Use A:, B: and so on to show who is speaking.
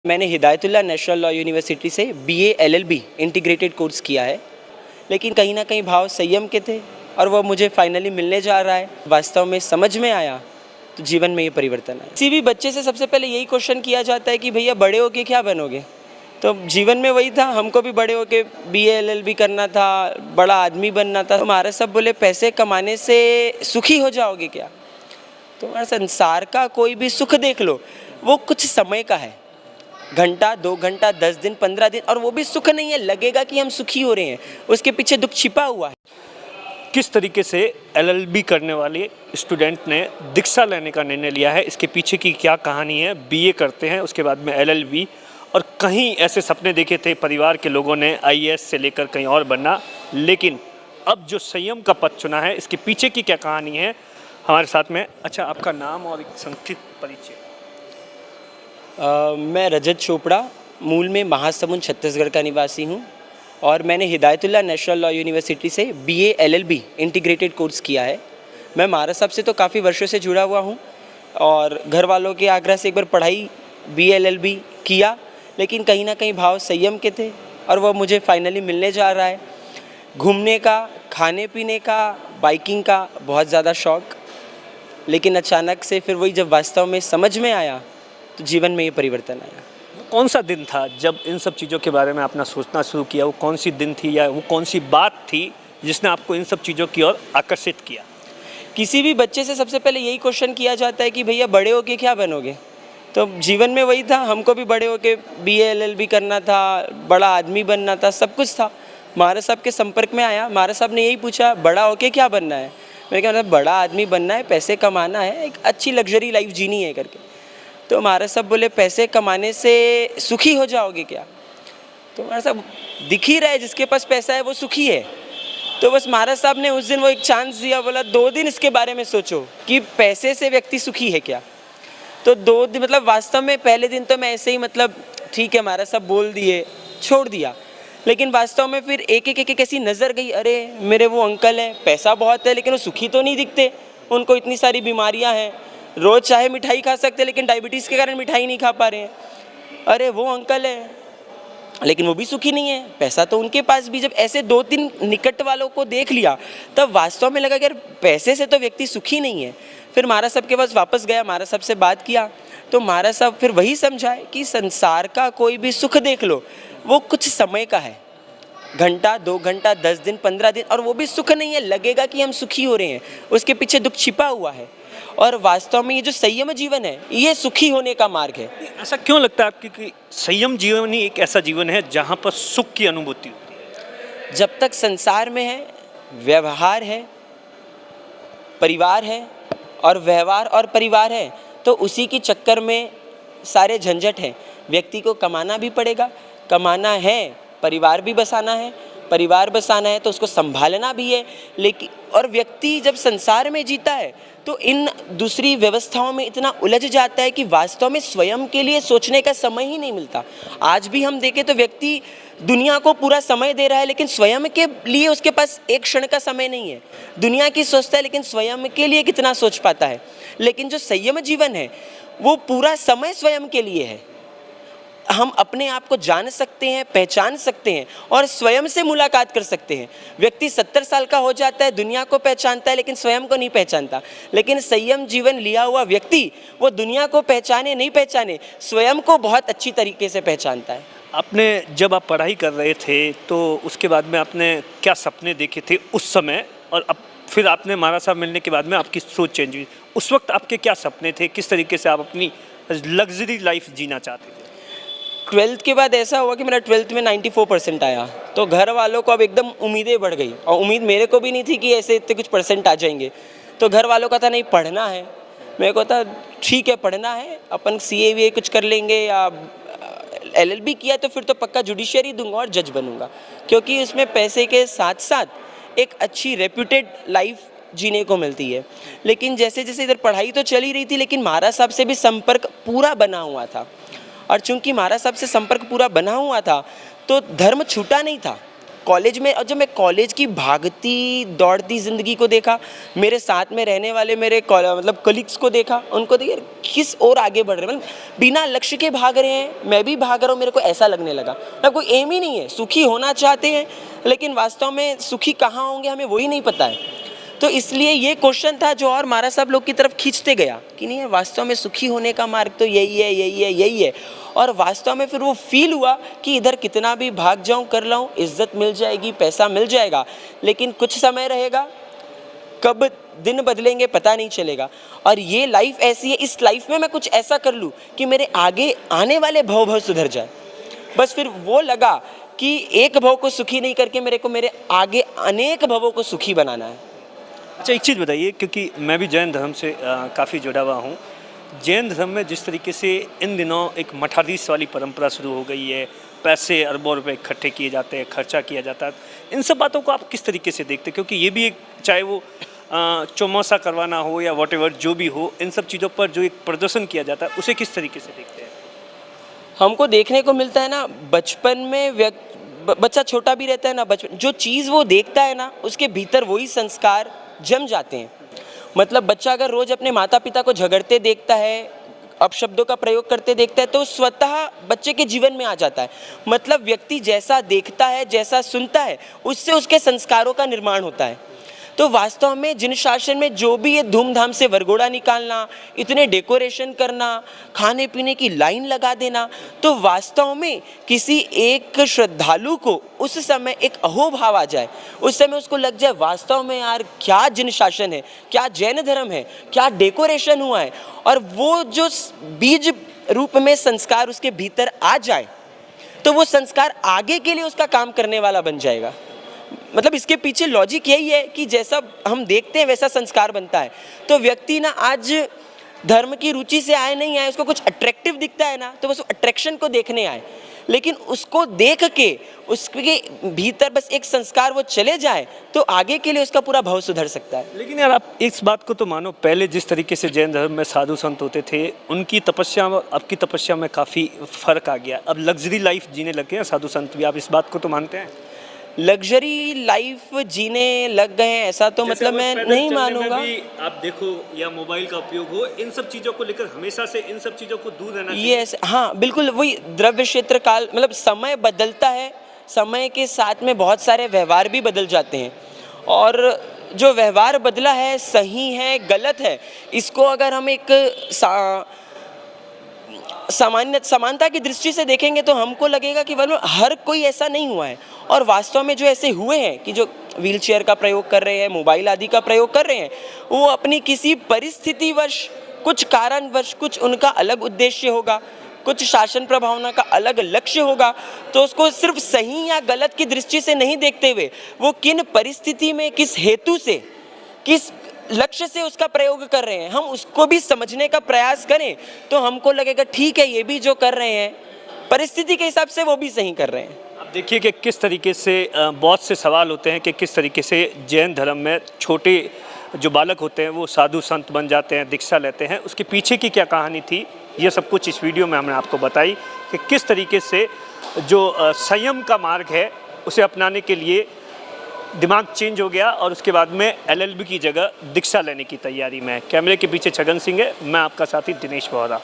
A: मैंने Hidayatullah national law university से BA LLB integrated course किया है, लेकिन कहीं ना कहीं भाव संयम के थे और वो मुझे फाइनली मिलने जा रहा है। वास्तव में समझ में आया तो जीवन में ये परिवर्तन आया। किसी भी बच्चे से सबसे पहले यही क्वेश्चन किया जाता है कि भैया बड़े होके क्या बनोगे। तो जीवन में वही था, हमको भी बड़े होके बीए एलएलबी करना था, बड़ा आदमी बनना था। हमारे सब बोले पैसे कमाने से सुखी हो जाओगे क्या। तो हमारे संसार का कोई भी सुख देख लो, वो कुछ समय का है, घंटा 2 घंटा 10 दिन 15 दिन, और वो भी सुख नहीं है। लगेगा कि हम सुखी हो रहे हैं, उसके पीछे दुख छिपा हुआ है।
B: किस तरीके से एलएलबी करने वाले स्टूडेंट ने दीक्षा लेने का निर्णय लिया है, इसके पीछे की क्या कहानी है। बीए करते हैं, उसके बाद में एलएलबी, और कहीं ऐसे सपने देखे थे परिवार के लोगों ने आईएएस से लेकर कहीं और बनना, लेकिन अब जो संयम का पथ चुना है, इसके पीछे की क्या कहानी है हमारे साथ में। अच्छा, आपका नाम और एक संक्षिप्त परिचय।
A: मैं रजत चोपड़ा, मूल में महासमुंद छत्तीसगढ़ का निवासी हूँ, और मैंने हिदायतुल्लाह नेशनल लॉ यूनिवर्सिटी से बीए एलएलबी इंटीग्रेटेड कोर्स किया है। मैं महाराज साहब से तो काफ़ी वर्षों से जुड़ा हुआ हूँ, और घर वालों के आग्रह से एक बार पढ़ाई बीए एलएलबी किया, लेकिन कहीं ना कहीं भाव संयम के थे और वो मुझे फाइनली मिलने जा रहा है। घूमने का, खाने पीने का, बाइकिंग का बहुत ज़्यादा शौक़, लेकिन अचानक से फिर वही जब वास्तव में समझ में आया तो जीवन में ये परिवर्तन आया।
B: कौन सा दिन था जब इन सब चीज़ों के बारे में आपने सोचना शुरू किया। वो कौन सी दिन थी या वो कौन सी बात थी जिसने आपको इन सब चीज़ों की ओर आकर्षित किया।
A: किसी भी बच्चे से सबसे पहले यही क्वेश्चन किया जाता है कि भैया बड़े होके क्या बनोगे। तो जीवन में वही था, हमको भी बड़े होके बीए एलएलबी करना था, बड़ा आदमी बनना था, सब कुछ था। महाराज साहब के संपर्क में आया, महाराज साहब ने यही पूछा बड़ा होके क्या बनना है। मैंने कहा मतलब बड़ा आदमी बनना है, पैसे कमाना है, एक अच्छी लग्जरी लाइफ जीनी है करके। तो महाराज साहब बोले पैसे कमाने से सुखी हो जाओगे क्या। तो महाराज साहब दिख ही रहा है जिसके पास पैसा है वो सुखी है। तो बस महाराज साहब ने उस दिन वो एक चांस दिया, बोला 2 दिन इसके बारे में सोचो कि पैसे से व्यक्ति सुखी है क्या। तो 2 दिन मतलब वास्तव में पहले दिन तो मैं ऐसे ही मतलब ठीक है महाराज साहब बोल दिए, छोड़ दिया, लेकिन वास्तव में फिर एक एक ऐसी नज़र गई, अरे मेरे वो अंकल हैं, पैसा बहुत है लेकिन वो सुखी तो नहीं दिखते, उनको इतनी सारी बीमारियां हैं, रोज़ चाहे मिठाई खा सकते हैं लेकिन डायबिटीज़ के कारण मिठाई नहीं खा पा रहे हैं। अरे वो अंकल है लेकिन वो भी सुखी नहीं है, पैसा तो उनके पास भी। जब ऐसे 2-3 निकट वालों को देख लिया तब वास्तव में लगा कि यार पैसे से तो व्यक्ति सुखी नहीं है। फिर महाराज साहब के पास वापस गया, महाराज साहब से बात किया, तो महाराज साहब फिर वही समझाए कि संसार का कोई भी सुख देख लो, वो कुछ समय का है, घंटा 2 घंटा 10 दिन 15 दिन, और वो भी सुख नहीं है। लगेगा कि हम सुखी हो रहे हैं, उसके पीछे दुख छिपा हुआ है, और वास्तव में ये जो संयम जीवन है ये सुखी होने का मार्ग है।
B: ऐसा क्यों लगता है आपको कि संयम जीवन ही एक ऐसा जीवन है जहाँ पर सुख की अनुभूति होती है।
A: जब तक संसार में है, व्यवहार है, परिवार है, और व्यवहार और परिवार है, तो उसी के चक्कर में सारे झंझट हैं। व्यक्ति को कमाना भी पड़ेगा, कमाना है, परिवार भी बसाना है, परिवार बसाना है तो उसको संभालना भी है। लेकिन और व्यक्ति जब संसार में जीता है तो इन दूसरी व्यवस्थाओं में इतना उलझ जाता है कि वास्तव में स्वयं के लिए सोचने का समय ही नहीं मिलता। आज भी हम देखें तो व्यक्ति दुनिया को पूरा समय दे रहा है, लेकिन स्वयं के लिए उसके पास एक क्षण का समय नहीं है। दुनिया की सोचता है लेकिन स्वयं के लिए कितना सोच पाता है। लेकिन जो संयम जीवन है वो पूरा समय स्वयं के लिए है। हम अपने आप को जान सकते हैं, पहचान सकते हैं, और स्वयं से मुलाकात कर सकते हैं। व्यक्ति 70 साल का हो जाता है, दुनिया को पहचानता है लेकिन स्वयं को नहीं पहचानता। लेकिन संयम जीवन लिया हुआ व्यक्ति वो दुनिया को पहचाने नहीं पहचाने, स्वयं को बहुत अच्छी तरीके से पहचानता है।
B: आपने जब आप पढ़ाई कर रहे थे तो उसके बाद में आपने क्या सपने देखे थे उस समय, और अब फिर आपने महाराज साहब मिलने के बाद में आपकी सोच चेंज हुई। उस वक्त आपके क्या सपने थे, किस तरीके से आप अपनी लग्जरी लाइफ जीना चाहते थे।
A: 12th के बाद ऐसा हुआ कि मेरा 12th में 94% आया, तो घर वालों को अब एकदम उम्मीदें बढ़ गई, और उम्मीद मेरे को भी नहीं थी कि ऐसे इतने कुछ परसेंट आ जाएंगे। तो घर वालों का था नहीं पढ़ना है, मेरे को था ठीक है पढ़ना है, अपन सीए वीए कुछ कर लेंगे, या एलएलबी किया तो फिर तो पक्का जुडिशियरी दूंगा और जज बनूंगा, क्योंकि उसमें पैसे के साथ साथ एक अच्छी रेप्यूटेड लाइफ जीने को मिलती है। लेकिन जैसे जैसे इधर पढ़ाई तो चल ही रही थी, लेकिन महाराज साहब से भी संपर्क पूरा बना हुआ था, और चूंकि महाराज साहब से संपर्क पूरा बना हुआ था तो धर्म छूटा नहीं था। कॉलेज में, और जब मैं कॉलेज की भागती दौड़ती ज़िंदगी को देखा, मेरे साथ में रहने वाले मेरे मतलब कलीग्स को देखा, उनको देखिए किस और आगे बढ़ रहे हैं, मतलब बिना लक्ष्य के भाग रहे हैं, मैं भी भाग रहा हूँ, मेरे को ऐसा लगने लगा। मतलब कोई एम ही नहीं है, सुखी होना चाहते हैं लेकिन वास्तव में सुखी कहाँ होंगे हमें वही नहीं पता है। तो इसलिए ये क्वेश्चन था जो और मारा साहब लोग की तरफ खींचते गया कि नहीं वास्तव में सुखी होने का मार्ग तो यही है, यही है, यही है। और वास्तव में फिर वो फील हुआ कि इधर कितना भी भाग जाऊं कर लाऊं, इज्जत मिल जाएगी, पैसा मिल जाएगा, लेकिन कुछ समय रहेगा, कब दिन बदलेंगे पता नहीं चलेगा। और ये लाइफ ऐसी है, इस लाइफ में मैं कुछ ऐसा कर लूँ कि मेरे आगे आने वाले भव सुधर जाए। बस फिर वो लगा कि एक भव को सुखी नहीं करके मेरे को मेरे आगे अनेक भवों को सुखी बनाना है।
B: अच्छा, एक चीज़ बताइए, क्योंकि मैं भी जैन धर्म से काफ़ी जुड़ा हुआ हूँ। जैन धर्म में जिस तरीके से इन दिनों एक मठाधीश वाली परंपरा शुरू हो गई है, पैसे अरबों रुपए इकट्ठे किए जाते हैं, खर्चा किया जाता है, इन सब बातों को आप किस तरीके से देखते हैं? क्योंकि ये भी एक, चाहे वो चौमासा करवाना हो या वॉटेवर जो भी हो, इन सब चीज़ों पर जो एक प्रदर्शन किया जाता है उसे किस तरीके से देखते हैं?
A: हमको देखने को मिलता है ना, बचपन में बच्चा छोटा भी रहता है ना, बचपन जो चीज़ वो देखता है ना उसके भीतर वही संस्कार जम जाते हैं। मतलब बच्चा अगर रोज़ अपने माता पिता को झगड़ते देखता है, अपशब्दों का प्रयोग करते देखता है, तो स्वतः बच्चे के जीवन में आ जाता है। मतलब व्यक्ति जैसा देखता है, जैसा सुनता है, उससे उसके संस्कारों का निर्माण होता है। तो वास्तव में जिन शासन में जो भी ये धूमधाम से वरघोड़ा निकालना, इतने डेकोरेशन करना, खाने पीने की लाइन लगा देना, तो वास्तव में किसी एक श्रद्धालु को उस समय एक अहोभाव आ जाए, उस समय उसको लग जाए वास्तव में यार क्या जिन शासन है, क्या जैन धर्म है, क्या डेकोरेशन हुआ है, और वो जो बीज रूप में संस्कार उसके भीतर आ जाए, तो वो संस्कार आगे के लिए उसका काम करने वाला बन जाएगा। मतलब इसके पीछे लॉजिक यही है कि जैसा हम देखते हैं वैसा संस्कार बनता है। तो व्यक्ति ना आज धर्म की रुचि से आए नहीं आए, उसको कुछ अट्रैक्टिव दिखता है ना, तो बस अट्रैक्शन को देखने आए, लेकिन उसको देख के उसके भीतर बस एक संस्कार वो चले जाए तो आगे के लिए उसका पूरा भाव सुधर सकता है।
B: लेकिन यार आप इस बात को तो मानो, पहले जिस तरीके से जैन धर्म में साधु संत होते थे, उनकी तपस्या और अब की तपस्या में काफ़ी फ़र्क आ गया। अब लग्जरी लाइफ जीने लग गए हैं साधु संत भी, आप इस बात को तो मानते हैं?
A: लग्जरी लाइफ जीने लग गए हैं ऐसा तो मतलब मैं नहीं मानूंगा।
B: आप देखो, या मोबाइल का उपयोग हो, इन सब चीज़ों को लेकर हमेशा से इन सब चीज़ों को दूर रहना चाहिए।
A: ये हाँ बिल्कुल, वही द्रव्य क्षेत्र काल, मतलब समय बदलता है, समय के साथ में बहुत सारे व्यवहार भी बदल जाते हैं, और जो व्यवहार बदला है सही है गलत है, इसको अगर हम एक समानता की दृष्टि से देखेंगे तो हमको लगेगा कि हर कोई ऐसा नहीं हुआ है। और वास्तव में जो ऐसे हुए हैं कि जो व्हीलचेयर का प्रयोग कर रहे हैं, मोबाइल आदि का प्रयोग कर रहे हैं, वो अपनी किसी परिस्थितिवश, कुछ कारणवश, कुछ उनका अलग उद्देश्य होगा, कुछ शासन प्रभावना का अलग लक्ष्य होगा, तो उसको सिर्फ सही या गलत की दृष्टि से नहीं देखते हुए वो किन परिस्थिति में, किस हेतु से, किस लक्ष्य से उसका प्रयोग कर रहे हैं, हम उसको भी समझने का प्रयास करें तो हमको लगेगा ठीक है, ये भी जो कर रहे हैं परिस्थिति के हिसाब से वो भी सही कर रहे हैं।
B: अब देखिए कि किस तरीके से बहुत से सवाल होते हैं कि किस तरीके से जैन धर्म में छोटे जो बालक होते हैं वो साधु संत बन जाते हैं, दीक्षा लेते हैं, उसके पीछे की क्या कहानी थी, ये सब कुछ इस वीडियो में हमने आपको बताई कि किस तरीके से जो संयम का मार्ग है उसे अपनाने के लिए दिमाग चेंज हो गया, और उसके बाद में LLB की जगह दीक्षा लेने की तैयारी में। कैमरे के पीछे छगन सिंह है, मैं आपका साथी दिनेश बोहरा।